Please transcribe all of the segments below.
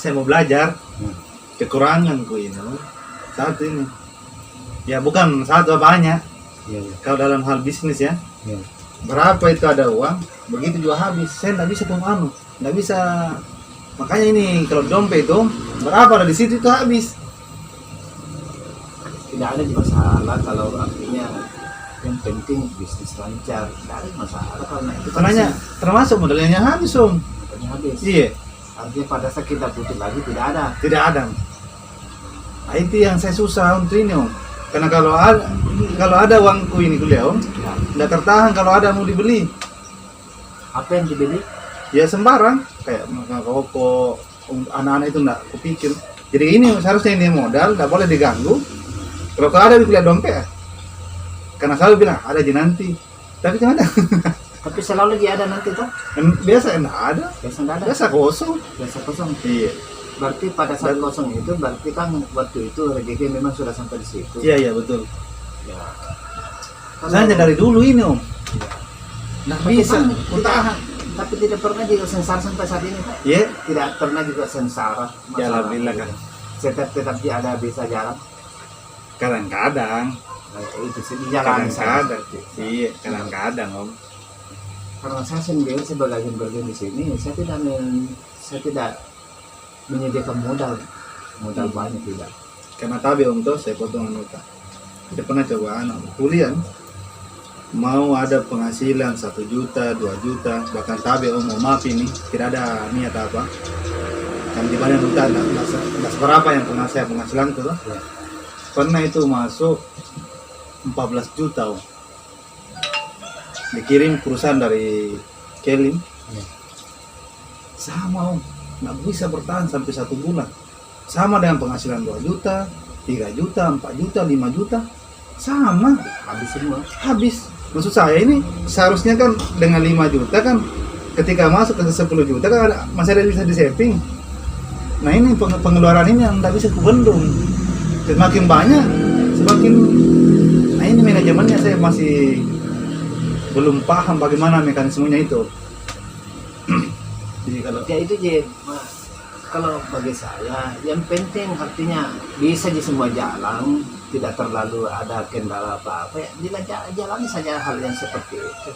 saya mau belajar. Kekuranganku ini satu ini. Ya bukan satu, banyak. Iya. Kalau dalam hal bisnis ya, Iya. berapa itu ada uang, begitu juga habis. Saya nggak bisa nggak bisa. Makanya ini kalau dompet itu berapa ada di situ itu habis. Tidak ada masalah kalau artinya yang penting bisnis lancar, tidak ada masalah karena itu kan Karena termasuk modalnya habis modalnya habis. Iya, Artinya pada saat kita butuh lagi tidak ada. tidak ada. Nah, itu yang saya susah untuk ini Karena kalau ada uangku ini kuliah Ya. nggak tertahan kalau ada mau dibeli. Apa yang dibeli? Ya sembarang kayak makan rokok, anak-anak itu nggak kupikir. Jadi ini seharusnya ini modal, nggak boleh diganggu. Kalau ada di kuliah dompet, karena selalu bilang ada aja nanti, tapi kan ada. Tapi selalu dia ada nanti tuh. Biasa nggak ada, Biasa nggak ada. biasa kosong. Biasa kosong. Iya, Berarti pada saat kosong itu berarti kan waktu itu rezeki memang sudah sampai di situ. iya betul. Ya. Saya dari dulu ini nggak Tapi bisa kan bertahan. Tapi tidak pernah juga sengsara sampai saat ini Pak. Iya, Tidak pernah juga sengsara. ya alhamdulillah kan. Tetap dia ada bisa jalan. Kadang-kadang, Nah, itu sih di jalan saya. kadang-kadang, iya kadang-kadang Karena saya sendiri sebagai agen bergen di sini, saya tidak menyediakan modal banyak tidak. Karena tabi tuh saya potongan utang. Saya pernah coba kuliah mau ada penghasilan 1 juta, 2 juta, bahkan tabi mau maaf ini tidak ada niat apa. Kan di badan utang nggak seberapa yang penghasilan itu Ya. Pernah itu masuk 14 juta dikirim perusahaan dari Kelim. Ya. Sama nggak bisa bertahan sampai 1 bulan. Sama dengan penghasilan 2 juta, 3 juta, 4 juta, 5 juta, sama Habis semua. habis. Maksud saya ini seharusnya kan dengan 5 juta kan ketika masuk ke 10 juta kan masih ada bisa di saving. Nah ini pengeluaran ini yang nggak bisa kubendung. Semakin banyak, semakin. Nah ini manajemennya saya masih belum paham bagaimana mekanismenya itu. Jadi Ya itu je, kalau bagi saya yang penting artinya bisa di semua jalan, tidak terlalu ada kendala apa-apa ya, jalani saja hal yang seperti itu.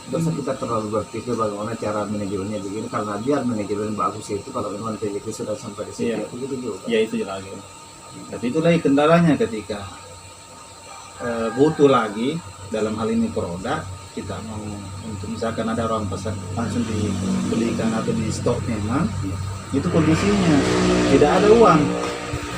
Tidak usah kita terlalu berpikir bagaimana cara manajemennya begini, karena biar manajemen bagus itu kalau memang rezeki sudah sampai di situ, Iya. begitu juga. ya itu lagi. Tapi itu lagi kendalanya ketika butuh lagi dalam hal ini produk kita mau untuk misalkan ada orang pesan langsung dibelikan atau di stok memang itu kondisinya tidak ada uang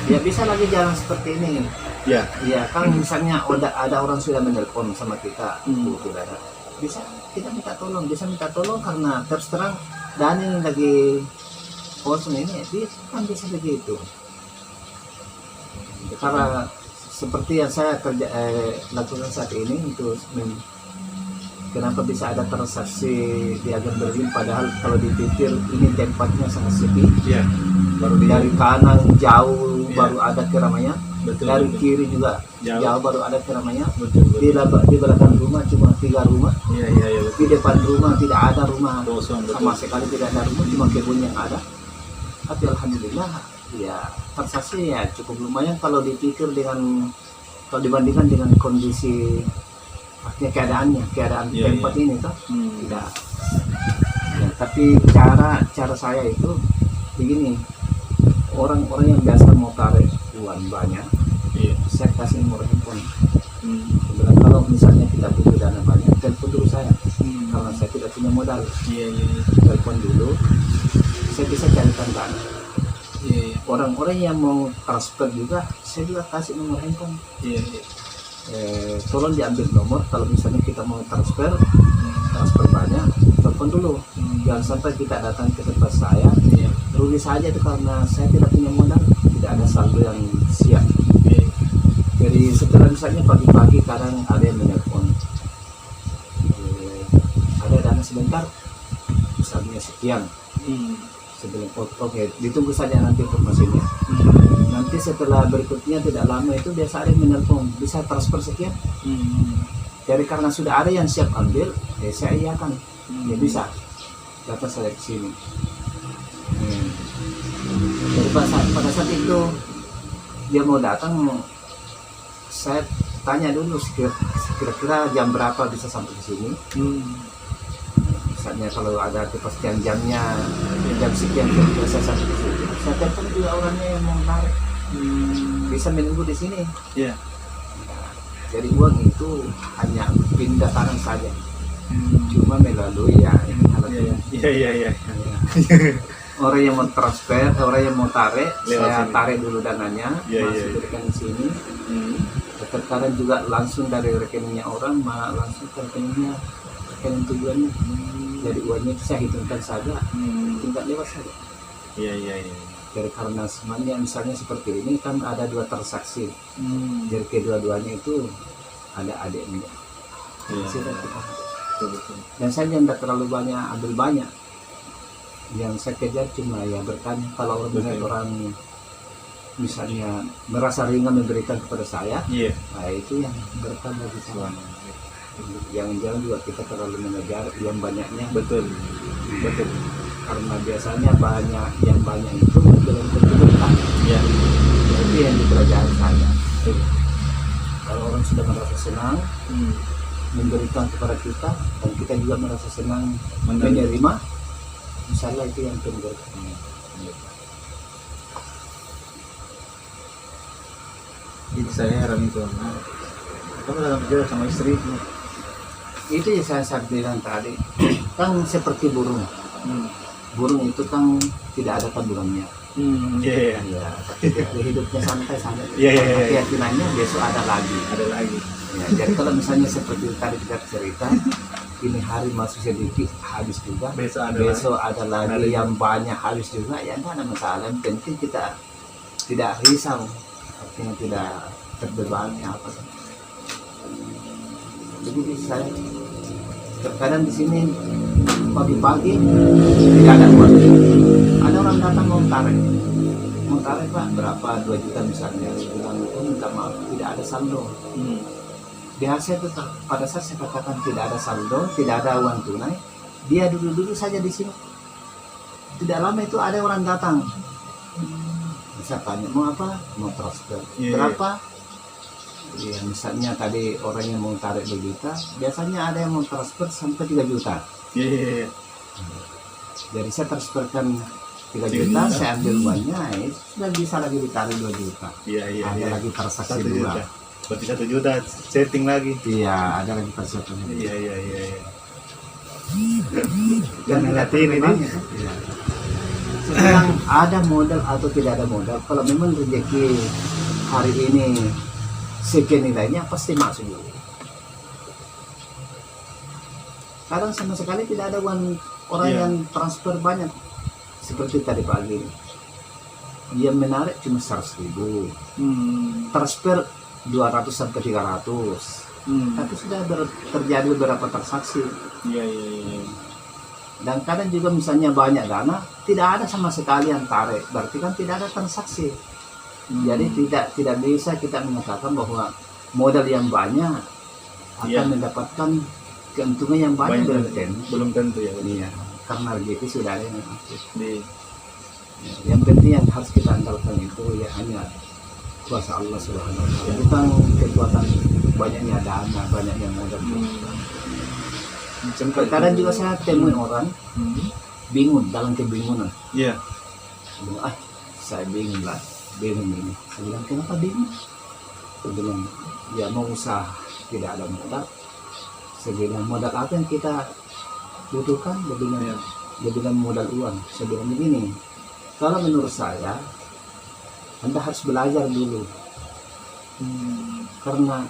Ya bisa lagi jalan seperti ini. ya Ya kan misalnya ada orang sudah menelpon sama kita, tidak ada. Bisa kita minta tolong karena terus terang dan ini lagi kosong ini kan bisa begitu. Karena seperti yang saya lakukan saat ini itu kenapa bisa ada transaksi di agen berlin padahal kalau dipikir ini tempatnya sangat sepi. ya baru Dari kanan jauh Iya. baru ada keramaian, betul, dari betul. kiri juga Jauh. jauh baru ada keramaian. betul, betul. Di belakang rumah cuma 3 rumah, Iya betul. di depan rumah tidak ada rumah Kosong, betul. sama sekali, tidak ada rumah, cuma kebun yang ada. Tapi alhamdulillah ya transaksi ya cukup lumayan kalau dibandingkan dengan kondisi artinya keadaan Iya, tempat iya. ini toh Hmm. tidak. Ya, tapi cara saya itu begini, orang-orang yang biasa mau tarik uang banyak, Iya. saya kasih nomor handphone. Hmm. Kemudian kalau misalnya kita butuh dana banyak, telepon dulu saya, Hmm. karena saya tidak punya modal. Iya, iya, Telepon dulu, saya bisa carikan dana. iya, Orang-orang yang mau transfer juga, saya juga kasih nomor handphone. iya, iya. Tolong diambil nomor kalau misalnya kita mau transfer banyak, telepon dulu. Jangan sampai kita datang ke tempat saya, Iya. rugi saja itu karena saya tidak punya modal, tidak ada saldo yang siap. Iya. Jadi setelah misalnya pagi-pagi kadang ada yang menelpon, ada dana sebentar, misalnya sekian, Hmm. sebelum oke ditunggu saja nanti informasinya. Nanti setelah berikutnya tidak lama itu biasa ada yang menelpon, bisa transfer sekian. Hmm. Jadi karena sudah ada yang siap ambil, saya iakan, ya bisa, datang saya ke sini. Jadi pada saat itu dia mau datang, saya tanya dulu kira-kira jam berapa bisa sampai ke sini. Misalnya kalau ada kepastian jamnya, jam sekian kira-kira saya sampai ke sini. Saya telepon juga orangnya yang mau narik, bisa menunggu di sini. Iya. Jadi uang itu hanya pindah tangan saja, cuma melalui ya ini alat ini. Iya. Orang yang mau transfer, orang yang mau tarik, Lewat saya sini. tarik dulu dananya, Iya, masuk iya. ke rekening sini. Terkadang juga langsung dari rekeningnya orang, langsung ke rekening tujuannya. Jadi uangnya itu saya hitungkan saja, tinggal lewat saja. Iya. Jadi karena semuanya misalnya seperti ini kan ada 2 transaksi, jadi kedua-duanya itu ada adiknya. Iya. Betul. Dan saya tidak terlalu banyak ambil banyak. Yang saya kejar cuma ya bertanya, kalau orang melihat orang misalnya merasa ringan memberikan kepada saya, Iya. nah itu yang berkah bagi saya. Jangan-jangan juga kita terlalu mengejar yang banyaknya, Betul. karena biasanya yang banyak itu belum tentu berkah. Iya. Itu yang dipelajari saya. Kalau orang sudah merasa senang memberikan kepada kita, dan kita juga merasa senang menerima, misalnya itu yang berkah. Jadi saya heran itu, kamu dalam berjalan sama istri. Itu yang saya bilang tadi, kan seperti burung. Burung itu kan tidak ada tabungannya. Iya. Ya, tapi dia hidupnya santai. Iya. Keyakinannya besok ada lagi. Ada lagi. Ya, jadi kalau misalnya seperti tadi kita cerita, ini hari masuk sedikit habis juga, besok ada lagi yang banyak habis juga, ya tidak ada masalah. Yang penting kita tidak risau, artinya tidak terbebani apa. Jadi saya terkadang di sini pagi-pagi tidak ada uang, ada orang datang mau tarik Pak berapa, 2 juta misalnya, saya bilang oh minta maaf tidak ada saldo. Biasa itu pada saat saya katakan tidak ada saldo, tidak ada uang tunai, dia duduk-duduk saja di sini. Tidak lama itu ada orang datang, saya tanya mau apa, mau transfer berapa. Ya, misalnya tadi orang yang mau tarik 2 juta, biasanya ada yang mau transfer sampai 3 juta. Iya. Jadi saya transferkan 3 juta, saya ambil uangnya, sudah bisa lagi ditarik 2 juta. Iya. Ada lagi transaksi 1 juta. 2. Berarti 1 juta setting lagi. Iya, ada lagi transaksi. Iya. Dan hati ini nih. Iya. Sekarang ada modal atau tidak ada modal, kalau memang rezeki hari ini sekian nilainya pasti masuk dulu. Kadang sama sekali tidak ada uang orang yang transfer banyak. Seperti tadi pagi, dia menarik cuma 100.000, transfer 200 sampai 300, tapi sudah terjadi beberapa transaksi. Iya. Dan kadang juga misalnya banyak dana, tidak ada sama sekali yang tarik, berarti kan tidak ada transaksi. Jadi tidak bisa kita mengatakan bahwa modal yang banyak akan mendapatkan keuntungan yang banyak. Belum tentu ya. Iya, karena rezeki sudah ada yang aktif. Iya. Yang penting yang harus kita andalkan itu ya hanya kuasa Allah Subhanahu wa Ta'ala, bukan kekuatan banyaknya dana, banyaknya modal. Kadang juga saya temui orang bingung, dalam kebingungan. Iya. Saya bingung ini. Saya bilang kenapa bingung? Saya bilang ya mau usaha tidak ada modal. Saya bilang modal apa yang kita butuhkan? Dia bilang modal uang. Saya bilang begini, kalau menurut saya Anda harus belajar dulu, karena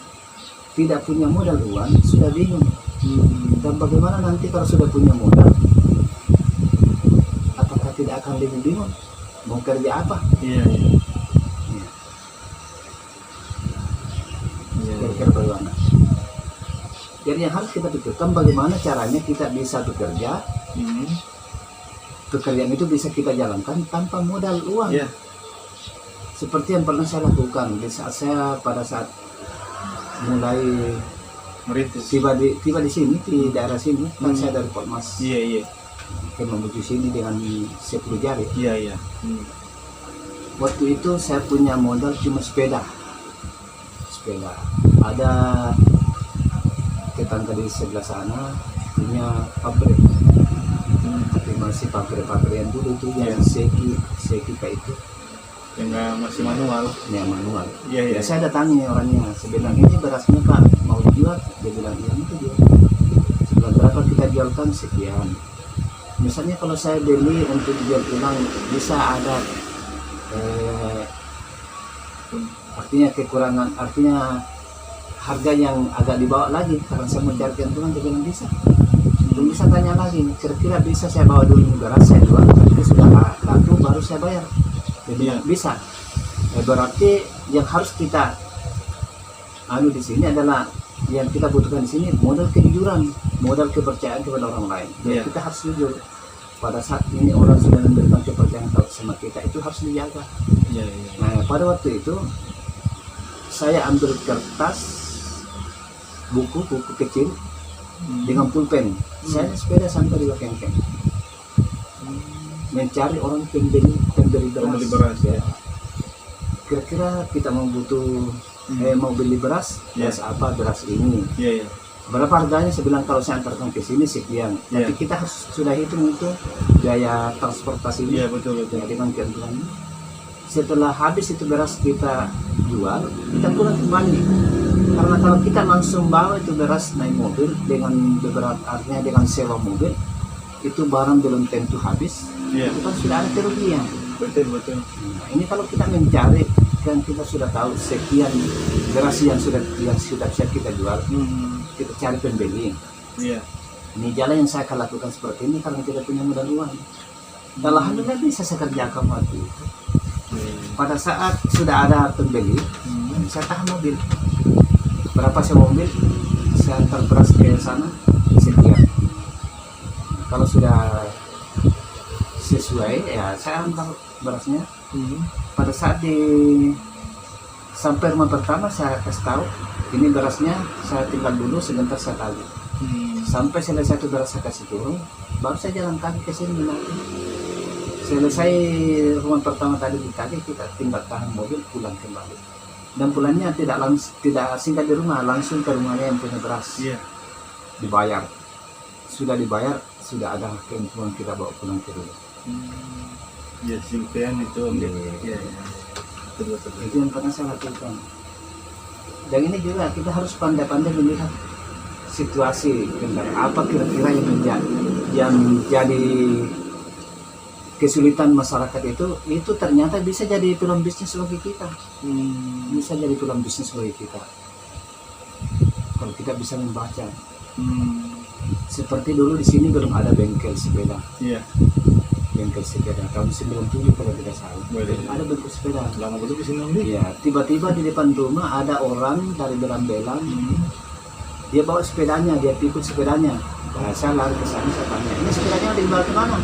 tidak punya modal uang sudah bingung. Dan bagaimana nanti kalau sudah punya modal, apakah tidak akan lebih bingung mau kerja apa? Iya. Kira-kira bagaimana? Jadi yang harus kita pikirkan bagaimana caranya kita bisa bekerja. Pekerjaan itu bisa kita jalankan tanpa modal uang. Iya. Seperti yang pernah saya lakukan di saat saya pada saat mulai Meritis. tiba di sini, di daerah sini, kan saya dari Potmas. Iya. Menuju sini dengan 10 jari. Iya. waktu itu saya punya modal cuma sepeda. Ada tetangga di sebelah sana punya pabrik, tapi masih pabrik yang dulu itu yang seki kayak itu yang masih manual. yang manual. Iya. Ya, saya datangi orangnya, saya bilang ini berasnya Pak mau dijual, dia bilang iya itu jual. Sebelah berapa kita jualkan sekian. Misalnya kalau saya beli untuk dijual ulang bisa ada artinya kekurangan, artinya harga yang agak dibawa lagi karena saya mau carikan tulang, dia bilang bisa. Belum bisa tanya lagi, kira-kira bisa saya bawa dulu beras saya jual, tapi sudah laku baru saya bayar. Dia bilang bisa. Berarti yang harus kita di sini adalah yang kita butuhkan di sini modal kejujuran, modal kepercayaan kepada orang lain. Jadi kita harus jujur. Pada saat ini orang sudah memberikan kepercayaan sama kita, itu harus dijaga. Nah, pada waktu itu saya ambil kertas, buku kecil dengan pulpen. Saya sepeda sampai di Wakengkeng mencari orang pembeli beras. Ya. Kira-kira kita mau beli beras apa, beras ini. Berapa harganya? Saya bilang kalau saya antarkan ke sini sekian. Tapi kita harus sudah hitung itu biaya transportasi. Iya, betul. Dengan keuntungan. Setelah habis itu beras kita jual, kita pulang kembali. Karena kalau kita langsung bawa itu beras naik mobil dengan beberapa, artinya dengan sewa mobil, itu barang belum tentu habis. Itu kan sudah ada kerugian. Betul. Nah, ini kalau kita mencari, kan kita sudah tahu sekian beras yang sudah bisa kita jual, kita cari pembeli. Ini jalan yang saya akan lakukan seperti ini karena tidak punya modal uang. Alhamdulillah bisa saya kerjakan waktu itu. Pada saat sudah ada pembeli, saya tahan mobil. Berapa saya mobil, saya antar beras ke sana, sekian. Kalau sudah sesuai, ya saya antar berasnya. Pada saat sampai rumah pertama, saya kasih tahu, ini berasnya saya tinggal dulu sebentar saya tagih. Sampai selesai itu beras saya kasih turun, baru saya jalan kaki ke sini. Selesai rumah pertama tadi ditagih, kita tinggal tahan mobil pulang kembali. Dan pulangnya tidak singkat di rumah, langsung ke rumahnya yang punya beras. Dibayar. Sudah dibayar, sudah ada keuntungan kita bawa pulang ke rumah. Simpean itu. Betul. Itu yang pernah saya lakukan. Dan ini juga kita harus pandai-pandai melihat situasi apa kira-kira yang jadi kesulitan masyarakat itu ternyata bisa jadi peluang bisnis bagi kita. Bisa jadi peluang bisnis bagi kita kalau kita bisa membaca. Seperti dulu di sini belum ada bengkel sepeda. Bengkel sepeda tahun 97 kalau tidak salah. Belum ada bengkel sepeda. Lama betul di sini. Tiba-tiba di depan rumah ada orang dari Belang-Belang. Dia bawa sepedanya, dia pikul sepedanya. Nah, saya lari ke sana, saya tanya, ini sepedanya dibawa ke mana?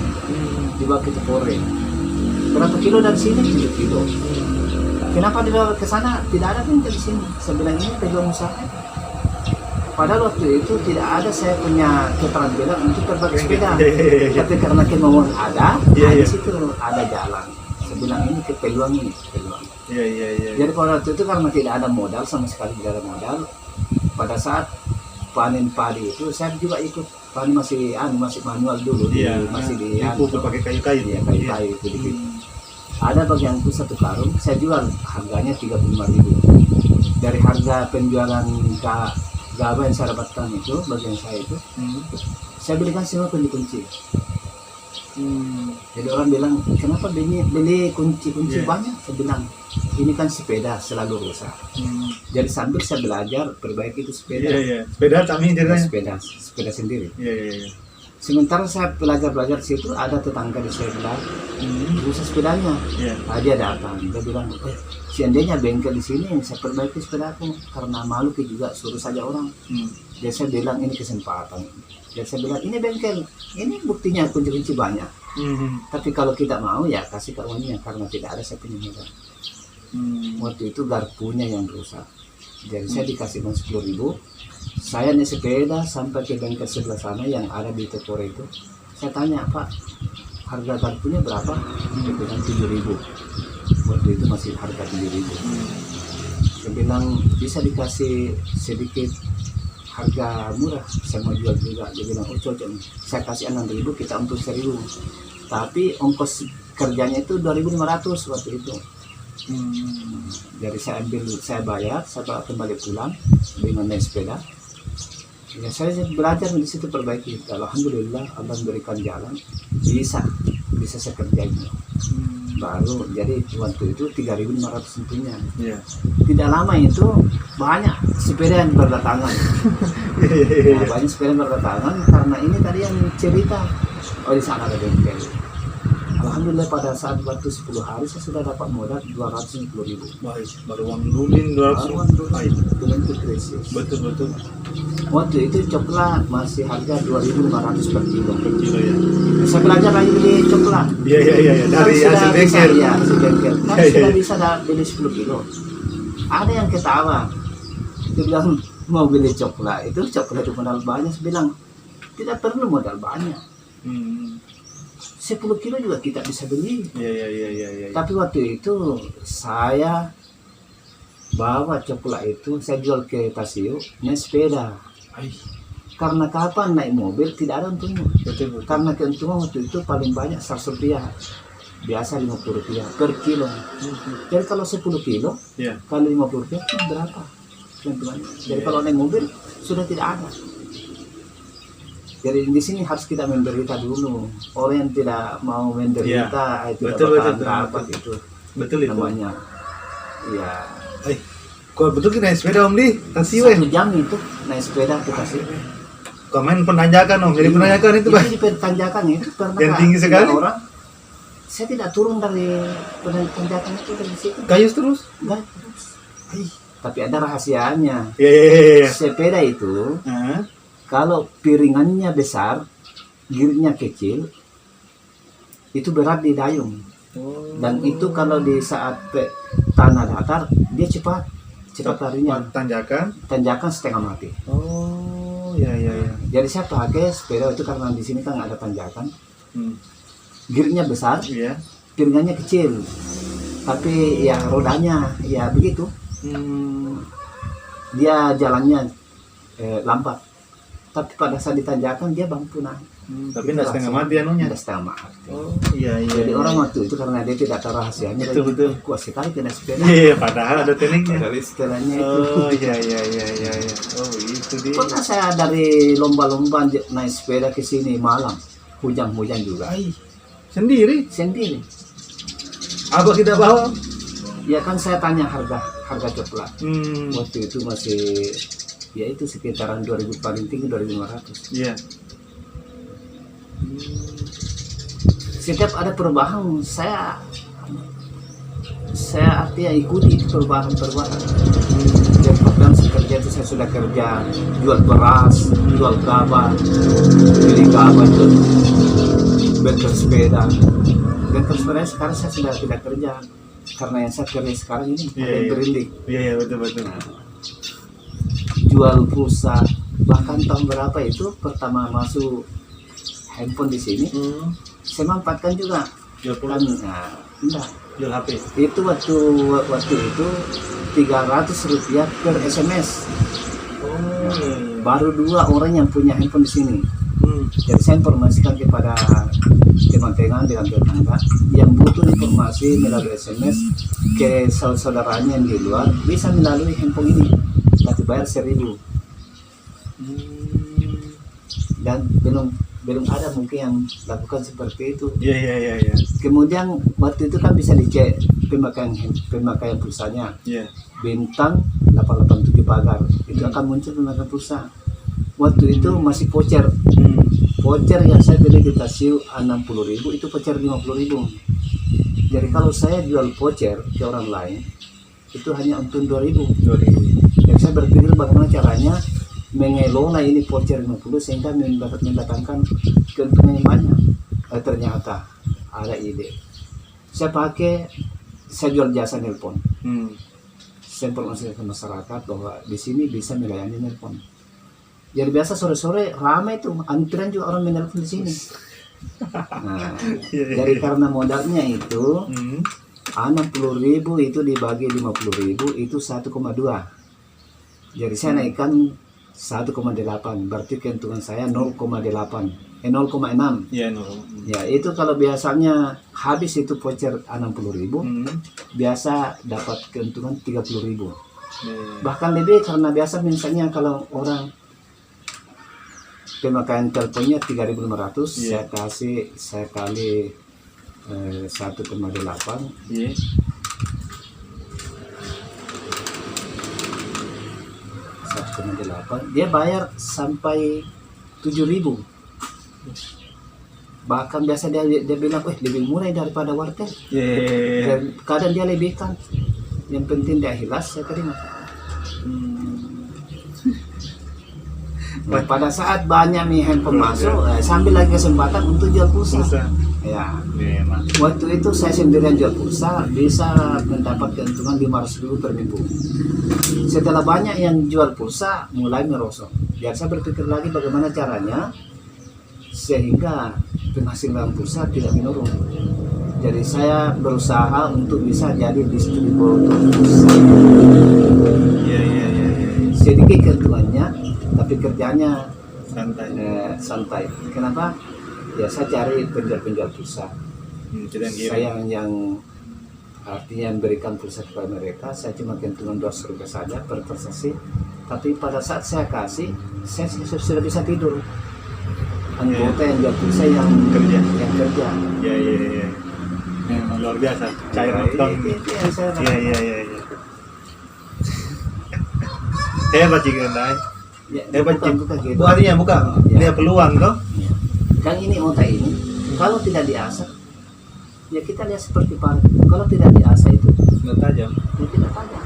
Dibawa ke Jepore. Berapa kilo dari sini? 7 kilo. Kenapa dibawa ke sana? Tidak ada bengkel di sini. Saya bilang ini peluang usaha. Padahal waktu itu tidak ada saya punya keterampilan untuk berbagi sepeda. Tapi karena kemauan ada, di situ ada jalan. Saya bilang ini peluang. Jadi pada waktu itu karena tidak ada modal, sama sekali tidak ada modal. Pada saat panen padi itu saya juga ikut. Panen masih manual dulu, masih pakai kayu-kayu. Kayu-kayu itu dikit. Ada bagianku 1 karung, saya jual harganya 35.000. Dari harga penjualan gaba yang saya dapatkan itu, bagian saya itu, saya belikan semua kunci-kunci. Jadi orang bilang, kenapa beli kunci-kunci banyak? Saya bilang, ini kan sepeda selalu rusak. Jadi sambil saya belajar perbaiki itu sepeda. Sepeda kami ceritanya. Sepeda sendiri. Sementara saya belajar situ, ada tetangga di sebelah rusak sepedanya. Dia datang, dia bilang, seandainya bengkel di sini, saya perbaiki sepedaku karena malu juga suruh saja orang. Jadi saya bilang ini kesempatan. Jadi saya bilang ini bengkel, ini buktinya kunci-kunci banyak. Tapi kalau kita mau ya kasih ke orangnya karena tidak ada saya punya modal. Waktu itu garpunya yang rusak. Jadi saya dikasih uang 10.000. Saya naik sepeda sampai ke bengkel sebelah sana yang ada di Tepore itu. Saya tanya, Pak, harga garpunya berapa? Dia bilang 7.000. waktu itu masih harga 7.000. Saya bilang bisa dikasih sedikit harga murah, saya mau jual juga. Dia bilang oh cocok nih, saya kasih 6.000, kita untuk 1.000, tapi ongkos kerjanya itu 2.500 waktu itu. Jadi saya bayar, saya bawa kembali pulang dengan naik sepeda. Ya, saya belajar di situ perbaiki. Alhamdulillah Allah memberikan jalan, bisa saya kerjain. Baru jadi waktu itu 3.500 tentunya. Tidak lama itu banyak sepeda yang berdatangan. Banyak sepeda yang berdatangan karena ini tadi yang cerita, oh di sana ada bengkel. Alhamdulillah pada saat waktu 10 hari saya sudah dapat modal 250.000. Baik, baru uang dulin 200. Dengan itu krisis. Betul. Waktu itu coklat masih harga 2.500 per kilo. Ya. Saya belajar lagi beli coklat. Iya. Dari Kan hasil sudah bengkel. bisa, iya, hasil bengkel. Kan Iya, sudah iya. bisa beli 10 kilo. Ada yang ketawa. Dia bilang mau beli coklat. Itu coklat itu modal banyak. Saya bilang tidak perlu modal banyak. 10 kilo juga kita bisa beli. Iya. Tapi waktu itu saya bawa coklat itu, saya jual ke Tasio, naik sepeda. Karena kapan naik mobil tidak ada untungnya. Betul. Karena keuntungan waktu itu paling banyak 100 rupiah. Biasa 50 rupiah per kilo. Jadi kalau 10 kilo Iya. kali 50 rupiah itu berapa keuntungannya? Jadi kalau naik mobil sudah tidak ada. Jadi di sini harus kita menderita dulu. Orang yang tidak mau menderita itu Betul. dapat itu Betul itu. namanya. Ya. Kok betul kita naik sepeda Om di Tasio 1 jam itu naik sepeda ke Tasio. Kau main penanjakan Om. Jadi penanjakan itu Pak. Di tanjakan itu pernah Yang tinggi ada sekali. orang. Saya tidak turun dari tanjakan itu dari situ. Kayus terus. Enggak terus. Tapi ada rahasianya. Iya. Sepeda itu Heeh. kalau piringannya besar, girnya kecil, itu berat di dayung. Dan itu kalau di saat tanah datar, dia cepat larinya. Tanjakan setengah mati. Oh, iya. Jadi saya pakai sepeda itu karena di sini kan ada tanjakan. Girnya besar, Iya. piringannya kecil. Tapi ya rodanya ya begitu. Dia jalannya lambat. Tapi pada saat ditanjakan dia mampu naik. Tapi tidak setengah mati anunya. Tidak setengah mati. Oh, iya. Jadi orang waktu itu karena dia tidak tahu rahasianya, Betul. kuat sekali kena sepeda. Iya, padahal ada tekniknya. Dari setelahnya itu. Oh, iya. Oh, itu dia. Pernah saya dari lomba-lomba naik sepeda ke sini malam, hujan juga. Sendiri. Apa kita bawa? Ya kan saya tanya harga coklat. Waktu itu masih ya itu sekitaran 2.000 paling tinggi 2.500. Iya. Setiap ada perubahan saya artinya ikuti perubahan. Jadi program kerja itu saya sudah kerja jual beras, jual gabah, beli gabah, jual bengkel sepeda. Bengkel sepeda sekarang saya sudah tidak kerja karena yang saya kerja sekarang ini ada yang berinding. Iya, betul. Jual pulsa, bahkan tahun berapa itu pertama masuk handphone di sini, saya manfaatkan juga. Jual Kan, enggak. Jual HP. Itu waktu itu 300 rupiah per SMS. Baru 2 orang yang punya handphone di sini. Jadi saya informasikan kepada teman-teman dengan tetangga yang butuh informasi melalui SMS ke saudaranya yang di luar bisa melalui handphone ini, tapi bayar 1.000. Dan belum ada mungkin yang lakukan seperti itu. Iya. Kemudian waktu itu kan bisa dicek pemakaian pulsanya. Iya. Bintang 887 pagar itu akan muncul pemakaian pulsa. Waktu itu masih voucher. Voucher yang saya beli di Tasio 60.000 itu voucher 50.000. Jadi kalau saya jual voucher ke orang lain itu hanya untung 2.000. Jadi saya berpikir bagaimana caranya mengelola ini voucher 50 sehingga mendatangkan keuntungan yang banyak. Ternyata ada ide. Saya jual jasa nelpon. Saya informasi ke masyarakat bahwa di sini bisa melayani nelpon. Jadi biasa sore-sore ramai tuh antrian juga orang menelpon di sini. Nah, jadi karena modalnya itu 60.000 itu dibagi 50.000 itu 1,2. Jadi saya naikkan 1,8, berarti keuntungan saya 0,8, 0,6. Iya, no. Ya itu kalau biasanya habis itu voucher 60.000, biasa dapat keuntungan 30.000. Bahkan lebih, karena biasa misalnya kalau orang pemakaian teleponnya 3.500, saya kali 1,8. Iya. 1,8, dia bayar sampai 7.000. Bahkan biasa dia bilang, lebih murah daripada wartel. Dan kadang dia lebihkan. Yang penting dia hilas, saya terima. Nah, pada saat banyak nih handphone masuk, sambil lagi kesempatan untuk jual pulsa. Ya. Waktu itu saya sendirian jual pulsa, bisa mendapat keuntungan 500.000 per minggu. Setelah banyak yang jual pulsa, mulai merosot. Biar saya berpikir lagi bagaimana caranya sehingga penghasilan pulsa tidak menurun. Jadi saya berusaha untuk bisa jadi distributor pulsa. Sedikit keuntungannya, tapi kerjanya santai. Kenapa? Ya saya cari penjual pulsa. Saya yang artinya memberikan pulsa kepada mereka. Saya cuma keuntungan 200 rupiah saja per transaksi. Tapi pada saat saya kasih, saya sudah bisa tidur. Anggota yang jual pulsa yang kerja. Iya. Memang luar biasa. Cair nonton. Iya. Hebat sih kan, hebat sih. Bu artinya buka dia peluang toh. Kan ini otak ini, kalau tidak diasah, ya kita lihat seperti paru. Kalau tidak diasah itu nggak tajam. Ya tidak tajam.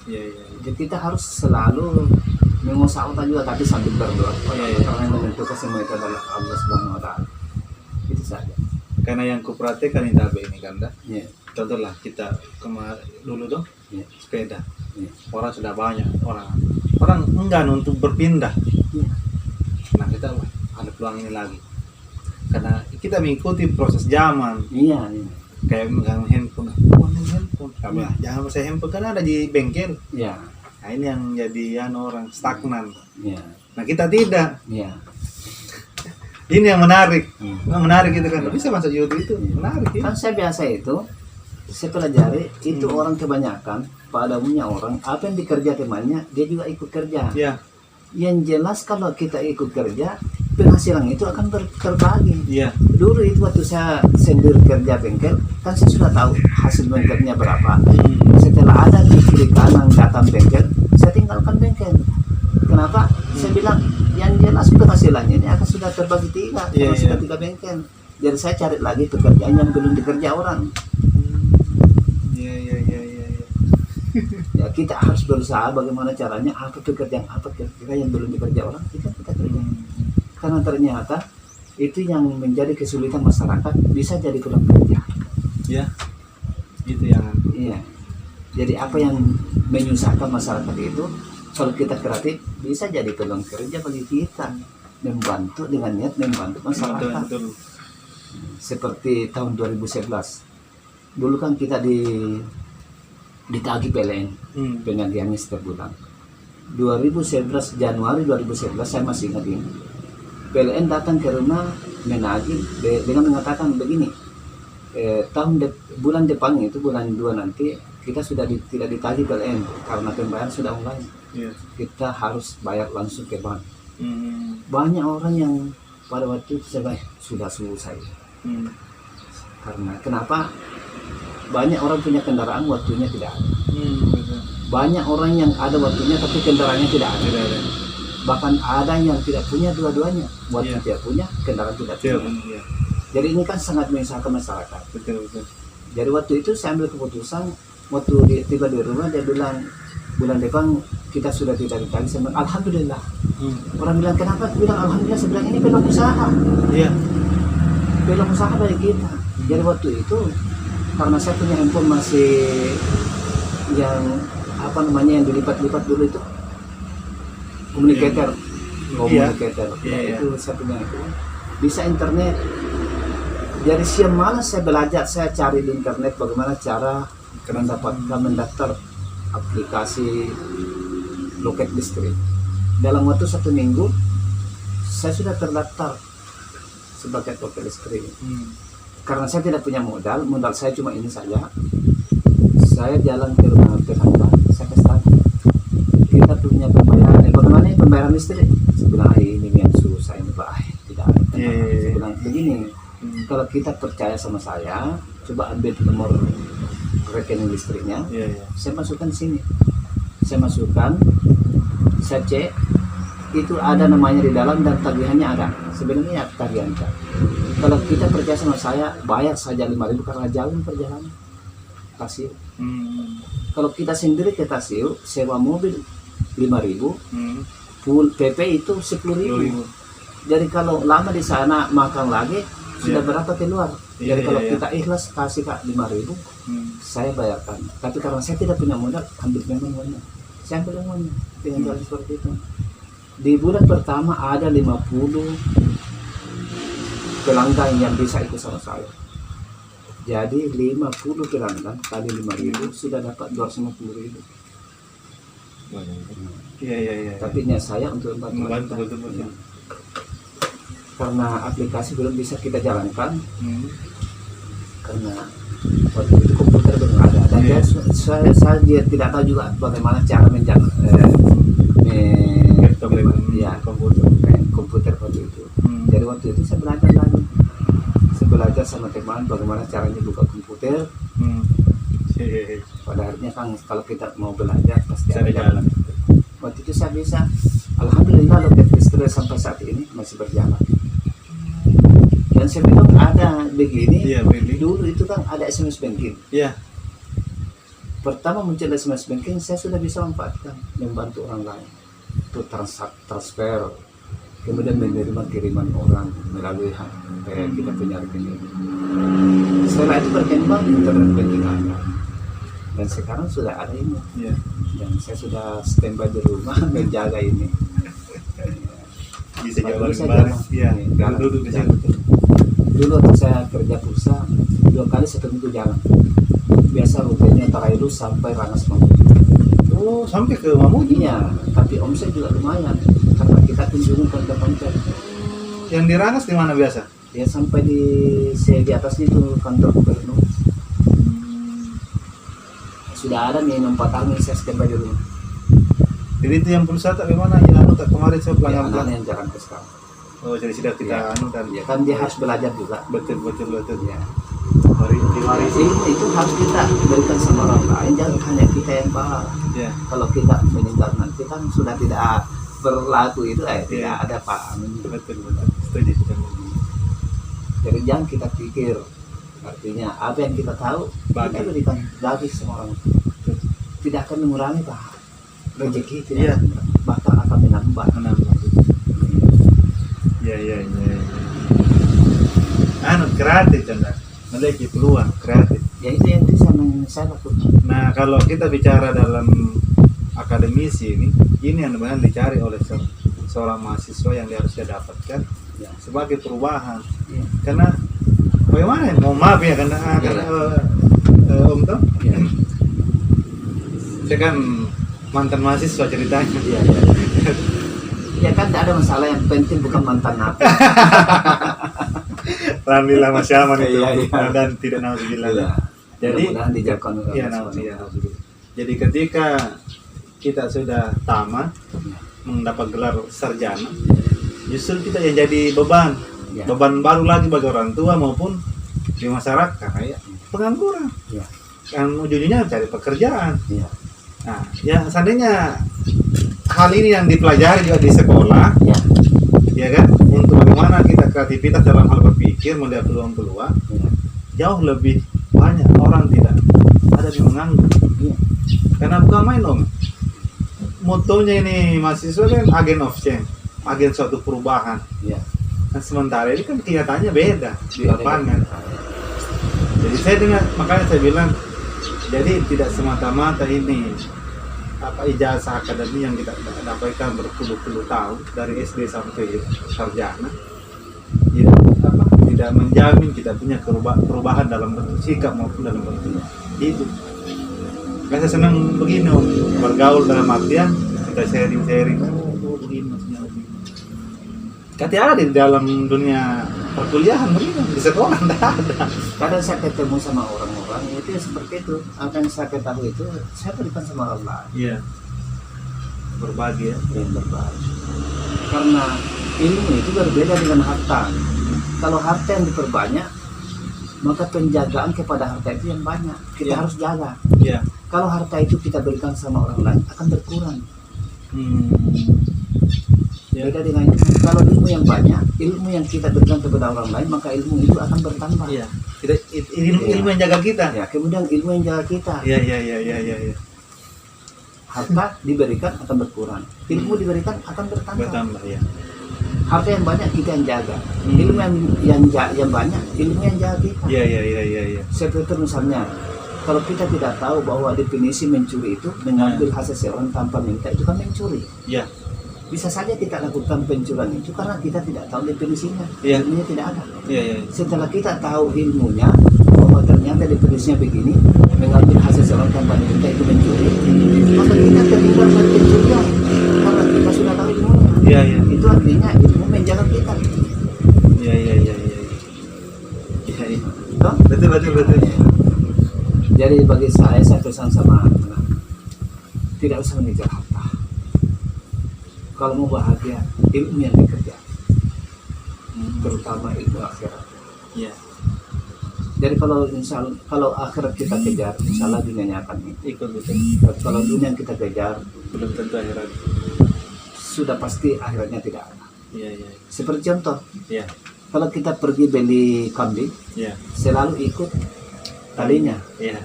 Iya. Jadi kita harus selalu mengusaha otak juga, tapi sambil berdoa. Karena yang menentukan semua itu adalah Allah Subhanahu Wa Taala. Itu saja. Karena yang kuperhatikan ini kan, dah. Contohlah kita dulu dong, sepeda. Orang sudah banyak, orang enggan untuk berpindah. Nah kita ada peluang ini lagi, karena kita mengikuti proses zaman. Iya. Kayak megang handphone, jangan pakai handphone karena ada di bengkel. Iya. Nah ini yang jadi orang stagnan. Iya. Nah kita tidak. Iya. Ini yang menarik, menarik gitu kan. Bisa masuk YouTube itu menarik. Kan saya biasa itu, saya pelajari itu orang kebanyakan pada umumnya orang apa yang dikerja temannya dia juga ikut kerja. Iya. Yang jelas kalau kita ikut kerja, penghasilan itu akan terbagi. Iya. Dulu itu waktu saya sendiri kerja bengkel, kan saya sudah tahu hasil bengkelnya berapa. Setelah ada di kiri kanan datang bengkel, saya tinggalkan bengkel. Kenapa? Saya bilang yang jelas penghasilannya ini akan sudah terbagi 3, sudah 3 bengkel. Jadi saya cari lagi pekerjaan yang belum dikerja orang. Iya. Ya kita harus berusaha bagaimana caranya, apa pekerjaan apa kira-kira yang belum dikerja orang, kita kerja. Karena ternyata itu yang menjadi kesulitan masyarakat, bisa jadi kurang kerja. Iya. Itu yang. Iya. Jadi apa yang menyusahkan masyarakat itu, kalau kita kreatif bisa jadi peluang kerja bagi kita, membantu dengan niat membantu masyarakat. Betul. Seperti tahun 2011, dulu kan kita ditagih PLN, penagihannya setiap bulan. 2011 Januari 2011 saya masih ingat ini. PLN datang ke rumah menagih dengan mengatakan begini, bulan depan itu bulan 2 nanti kita sudah tidak ditagih PLN karena pembayaran sudah online. Kita harus bayar langsung ke bank. Banyak orang yang pada waktu itu sudah selesai. Karena kenapa? Banyak orang punya kendaraan, waktunya tidak ada. Banyak orang yang ada waktunya tapi kendaraannya tidak ada. Bahkan ada yang tidak punya dua-duanya, waktu tidak punya, kendaraan tidak punya. Jadi ini kan sangat menyusahkan masyarakat. Betul. Jadi waktu itu saya ambil keputusan, waktu tiba di rumah dia bilang bulan depan kita sudah tidak ditagih. Saya bilang alhamdulillah. Orang bilang kenapa? Aku bilang alhamdulillah, saya bilang ini peluang usaha. Iya. Peluang usaha bagi kita. Jadi waktu itu karena saya punya handphone masih yang yang dilipat-lipat dulu itu communicator. Itu saya punya itu bisa internet. Jadi siang malam saya belajar, saya cari di internet bagaimana cara mendaftar aplikasi loket listrik. Dalam waktu 1 minggu saya sudah terdaftar sebagai loket listrik. Karena saya tidak punya modal saya cuma ini saja. Saya jalan ke rumah tetangga, saya kasih tahu, kita punya pembayaran, bagaimana pembayaran listrik? Saya bilang, ini yang susah ini Pak, tidak ada. Saya bilang begini, kalau kita percaya sama saya, coba ambil nomor rekening listriknya, saya masukkan sini, saya masukkan, saya cek, itu ada namanya di dalam dan tagihannya ada. Sebenarnya tagihan Pak. Kalau kita percaya sama saya, bayar saja 5.000 karena jauh perjalanan. Tasio. Kalau kita sendiri ke Tasio, sewa mobil 5.000, full PP itu 10.000. Jadi kalau lama di sana makan lagi, sudah berapa keluar? Jadi kalau kita ikhlas kasih Kak 5.000, saya bayarkan. Tapi karena saya tidak punya modal, ambil memang uangnya. Saya ambil uangnya dengan jalan seperti itu. Di bulan pertama ada 50 pelanggan yang bisa ikut sama saya. Jadi 50 pelanggan kali 5.000 sudah dapat 250.000. Iya. Tapi niat saya untuk membantu. Ya. Karena aplikasi belum bisa kita jalankan, karena waktu itu komputer belum ada. Dan saya dia tidak tahu juga bagaimana cara komputer waktu itu. Jadi waktu itu saya belajar lagi. Belajar sama teman bagaimana caranya buka komputer. Pada akhirnya kan kalau kita mau belajar pasti ada jalan. Waktu itu saya bisa, alhamdulillah loket listrik sampai saat ini masih berjalan. Dan saya bilang ada begini, dulu itu kan ada SMS banking. Pertama muncul SMS banking, saya sudah bisa manfaatkan, membantu orang lain untuk transfer, kemudian menerima kiriman orang melalui kayak kita punya rekening. Setelah itu berkembang internet banking ada, dan sekarang sudah ada ini. Dan saya sudah standby di rumah menjaga ini. Bisa jalan duduk di sana. Dulu waktu saya kerja pulsa 2 kali 1 minggu jalan. Biasa rutenya Tarailu sampai Rangas Mamuju. Oh, sampai ke Mamuju? Iya, tapi omset juga lumayan karena kita kunjungi konter-konter. Yang di Rangas di mana biasa? Ya sampai di atasnya itu kantor gubernur. Sudah ada nih 4 tahun ini saya standby di rumah. Jadi itu yang pulsa tak gimana? Yang tak kemarin saya pelanggan yang jalan ke sekarang. Oh, jadi sudah kita kan? Ya kan dia harus belajar juga. Betul. Ya. Mari. Itu harus kita berikan sama orang lain, jangan hanya kita yang paham. Kalau kita meninggal nanti kan sudah tidak berlaku itu, tidak ada paham. Betul. Setuju. Jadi jangan kita pikir, artinya apa yang kita tahu kita berikan bagi semua orang. Tidak akan mengurangi rezeki, bahkan akan menambah. Iya. Kreatif Chandra, memiliki peluang kreatif. Ya itu yang bisa saya lakukan. Nah, kalau kita bicara dalam akademisi ini yang benar dicari oleh seorang mahasiswa yang dia harus dapatkan sebagai perubahan. Karena bagaimana? Maaf ya, karena Om Tom, saya kan mantan mahasiswa ceritanya. Ya kan tidak ada masalah, yang penting bukan mantan napi. Alhamdulillah masih aman itu. Dan tidak nauzubillah. Jadi dijauhkan. Jadi ketika kita sudah tamat mendapat gelar sarjana, justru kita yang jadi beban baru lagi bagi orang tua maupun di masyarakat, kayak pengangguran. Kan ujung-ujungnya cari pekerjaan. Nah, ya seandainya hal ini yang dipelajari juga di sekolah, ya kan, untuk bagaimana kita kreativitas dalam hal berpikir, melihat peluang-peluang, jauh lebih banyak orang tidak ada yang menganggur. Karena bukan main Om. Motonya ini mahasiswa kan agen of change, agen suatu perubahan. Nah, sementara ini kan kenyataannya beda di lapangan. Jadi makanya saya bilang, jadi tidak semata-mata ini ijazah akademi yang kita dapatkan berpuluh-puluh tahun dari SD sampai sarjana, tidak tidak menjamin kita punya perubahan dalam bentuk sikap maupun dalam bentuk hidup. Saya senang begini Om, bergaul dalam artian kita sharing-sharing, oh begini maksudnya begini. Kata ada di dalam dunia perkuliahan begini, di sekolah tidak ada. Kadang saya ketemu sama orang-orang itu seperti itu, apa yang saya ketahui itu saya berikan sama orang lain. Iya. Berbagi ya. Yang berbagi. Karena ilmu itu berbeda dengan harta. Kalau harta yang diperbanyak, maka penjagaan kepada harta itu yang banyak. Kita Iya. harus jaga. Iya. Kalau harta itu kita berikan sama orang lain akan berkurang. Ya. Beda dengan kalau ilmu yang banyak, ilmu yang kita berikan kepada orang lain, maka ilmu itu akan bertambah. Iya. Kita ilmu yang jaga kita. Ya, kemudian ilmu yang jaga kita. Iya iya iya iya iya. Harta diberikan akan berkurang, ilmu diberikan akan bertambah. Bertambah ya. Harta yang banyak kita yang jaga, Hmm. ilmu yang banyak, ilmu yang jaga kita. Iya iya iya iya iya. Seperti misalnya, kalau kita tidak tahu bahwa definisi mencuri itu mengambil hasil seorang tanpa minta, itu kan mencuri. Iya. Bisa saja kita lakukan pencurian itu karena kita tidak tahu definisinya, Iya. ilmunya tidak ada. Iya iya. Setelah kita tahu ilmunya, bahwa ternyata definisinya begini, mengambil hasil seorang tanpa minta itu mencuri, maka kita terlibat dari pencurian karena kita sudah tahu ilmunya. Iya iya. Itu artinya ilmu menjaga kita. Iya iya iya iya. Iya iya. Toh? Betul betul betul. Jadi bagi saya pesan sama anak, tidak usah mengejar harta. Kalau mau bahagia, ilmu yang dikerja, terutama ilmu akhirat. Iya. Jadi kalau akhirat kita kejar, insya Allah dunianya akan ikut. Ikut betul. Tapi kalau dunia yang kita kejar, Belum tentu akhirat. sudah pasti akhiratnya tidak ada. Iya iya. Seperti contoh, Iya. kalau kita pergi beli kambing, Iya. selalu ikut talinya. Iya.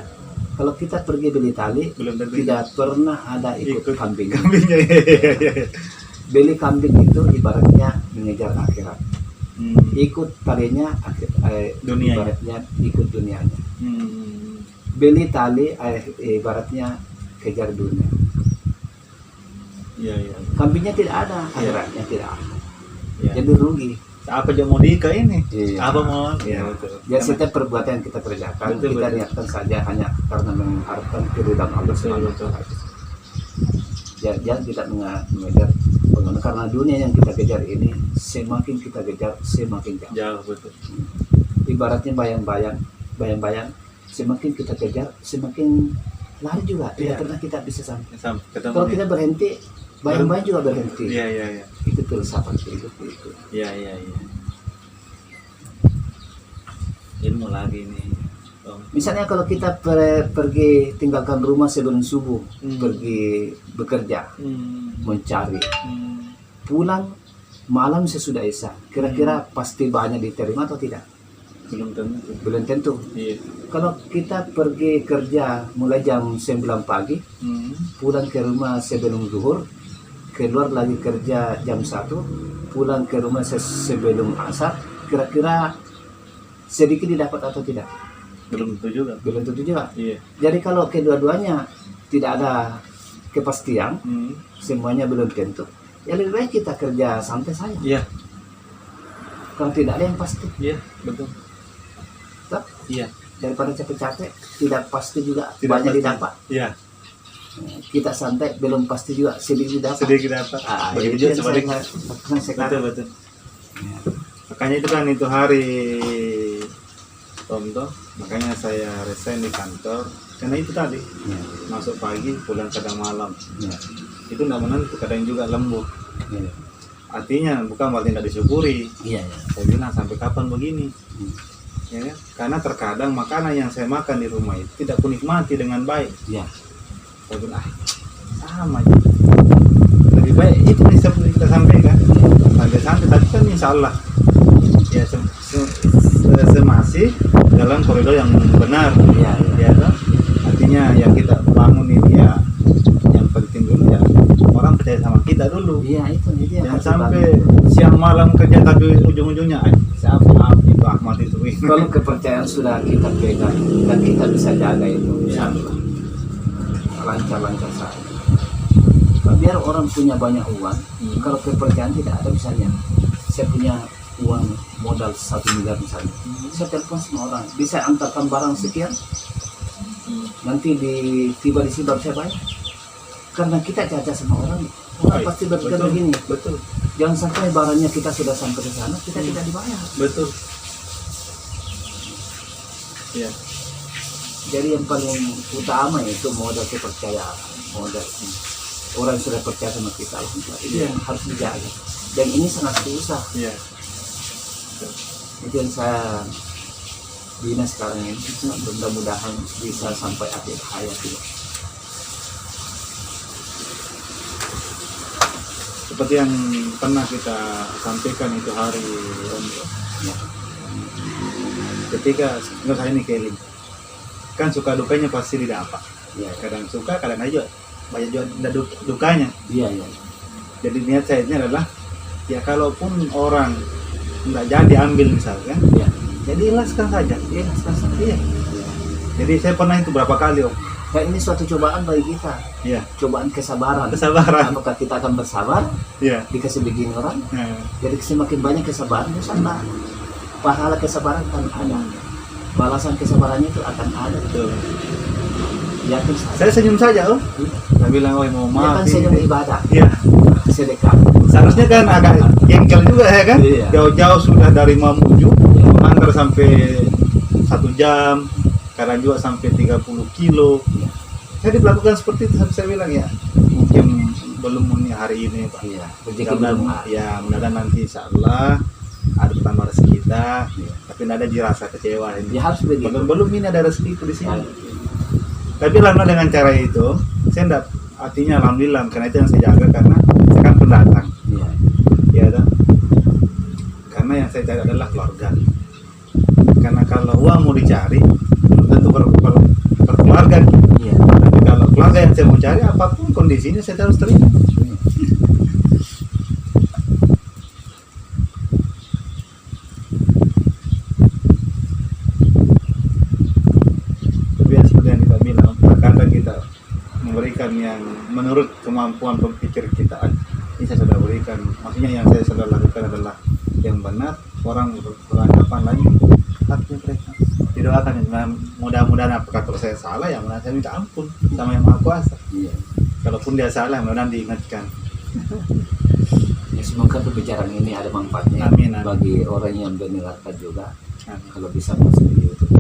Kalau kita pergi beli tali, Belum tentu tidak pernah ada ikut kambing. Kambingnya. Iya iya iya. Beli kambing itu ibaratnya mengejar akhirat. Ikut talinya Dunianya. ibaratnya ikut dunianya. Hmm. Beli tali ibaratnya kejar dunia. Iya iya. Kambingnya tidak ada, akhiratnya tidak ada. Iya. Jadi rugi. Apa aja mau nikah ini? Iya. Apa mau? Iya. betul. Jadi setiap perbuatan yang kita kerjakan, Betul, kita betul. niatkan saja hanya karena mengharapkan keridhaan Allah Betul, Subhanahu wa betul. Ta'ala. Ya, jangan kita mengejar pengen, karena dunia yang kita kejar ini semakin kita kejar semakin jauh. Jauh betul. Ibaratnya bayang-bayang, semakin kita kejar semakin lari juga, tidak Iya. pernah kita bisa sampai. Sampai ketemu. Kalau kita berhenti, bayang-bayang juga berhenti. Iya iya iya. Itu filsafat hidup itu. Iya iya iya. Ilmu lagi nih. Om. Misalnya kalau kita pergi tinggalkan rumah sebelum subuh, pergi bekerja, mencari, pulang malam sesudah isya, kira-kira pasti banyak diterima atau tidak? Belum tentu. Belum tentu. Iya. Kalau kita pergi kerja mulai jam 9 pagi, pulang ke rumah sebelum zuhur, keluar lagi kerja jam 1, pulang ke rumah sebelum asar, kira-kira sedikit didapat atau tidak? Belum tentu juga. Belum tentu juga. Iya. Jadi kalau kedua-duanya tidak ada kepastian, semuanya belum tentu, ya lebih baik kita kerja santai saja. Iya. Kalau tidak ada yang pasti, Iya betul. toh, Iya. daripada capek-capek, tidak pasti juga Tidak banyak pasti. didapat. Iya. Kita santai, belum pasti juga sedikit didapat. Sedikit apa? Itu Begitu yang sebaliknya. saya lakukan sekarang. Betul betul. Makanya itu kan itu hari contoh, makanya saya resign di kantor karena itu tadi Ya, masuk pagi pulang kadang malam ya, itu tidak menentu, kadang juga lembur. ya. Artinya bukan berarti tidak disyukuri. Iya, ya. Saya bilang sampai kapan begini, ya kan? Karena terkadang makanan yang saya makan di rumah itu tidak kunikmati dengan baik. Ya. Saya bilang sama aja. Lebih baik itu nih seperti kita sampaikan santai-santai, tapi kan insya Allah ya semasih dalam koridor yang benar. Ya, ya. Ya toh? Artinya yang kita bangun ini ya yang penting dulu ya orang percaya sama kita dulu. Iya, itu yang Jangan harus sampai dibangun. siang malam kerja tapi ujung-ujungnya siapa itu Ahmad itu ini. Kalau kepercayaan sudah kita pegang dan kita bisa jaga itu, insya Allah lancar-lancar saja. Biar orang punya banyak uang, kalau kepercayaan tidak ada, misalnya saya punya uang modal 1 miliar misalnya, saya telepon semua orang, bisa antarkan barang sekian, nanti tiba di sini baru saya bayar. Karena kita jaga sama orang Baik, pasti berpikir betul, begini, betul, jangan sampai barangnya kita sudah sampai di sana, kita tidak dibayar. betul. Ya, Jadi yang paling utama itu modal kepercayaan, modal orang yang sudah percaya sama kita, itu yang harus dijaga. Dan ini sangat susah. ya. Itu yang saya bina sekarang ini, mudah-mudahan bisa sampai akhir hayat juga. Seperti yang pernah kita sampaikan itu hari Ya. ketika nggak saya ini Kelly kan suka dukanya pasti tidak apa, Ya. kadang suka kadang aja banyak juga ada dukanya. Iya, iya. Jadi niat saya ini adalah ya kalaupun orang nggak jadi ambil misalkan, Iya. jadi ikhlaskan saja. Iya, sekarang iya. Jadi saya pernah itu berapa kali Om. Dan ini suatu cobaan bagi kita, Iya, cobaan kesabaran. kesabaran. Apakah kita akan bersabar Iya. dikasih begini orang? Nah, Jadi semakin banyak kesabaran, insya pahala kesabaran akan ada, balasan kesabarannya itu akan ada. betul. Yakin saja. Saya senyum saja Om. Saya bilang oh mau Ya maaf. kan senyum ibadah, Iya. sedekah. Seharusnya kan agak jengkel juga ya kan. Iya. Jauh-jauh sudah dari Mamuju, Iya. mengantar sampai 1 jam, kadang juga sampai 30 kilo. Iya. Saya dilakukan seperti itu, saya bilang ya mungkin belum muni hari ini Pak. Iya, rezeki Mudah-mudahan belum ada. ya mudah-mudahan nanti insya Allah ada pertambah rezeki kita, Iya. tapi tidak ada dirasa kecewa ini. Ya harus begitu. Belum ini ada rezekiku di Ya, sini. Tapi alhamdulillah dengan cara itu, saya enggak, artinya alhamdulillah karena itu yang saya jaga karena saya kan pendatang, iya. ya kan? Karena yang saya cari adalah keluarga. Karena kalau uang mau dicari, belum tentu berkeluarga. Iya. Tapi kalau keluarga yang saya mau cari, apapun kondisinya saya harus terima. Tapi yang seperti yang kita bilang, kadang kita memberikan yang menurut kemampuan berpikir kita. Ini saya sudah berikan, maksudnya yang saya sudah lakukan adalah yang benar. Orang beranggapan lagi haknya mereka. Didoakan mudah-mudahan apakah kalau saya salah ya mudah saya minta ampun sama yang Maha Kuasa. Iya. Kalaupun dia salah mudah-mudahan diingatkan. Ya, semoga pembicaraan ini ada manfaatnya Amin, amin. bagi orang yang mendengarkan juga. Amin. Kalau bisa masuk di YouTube.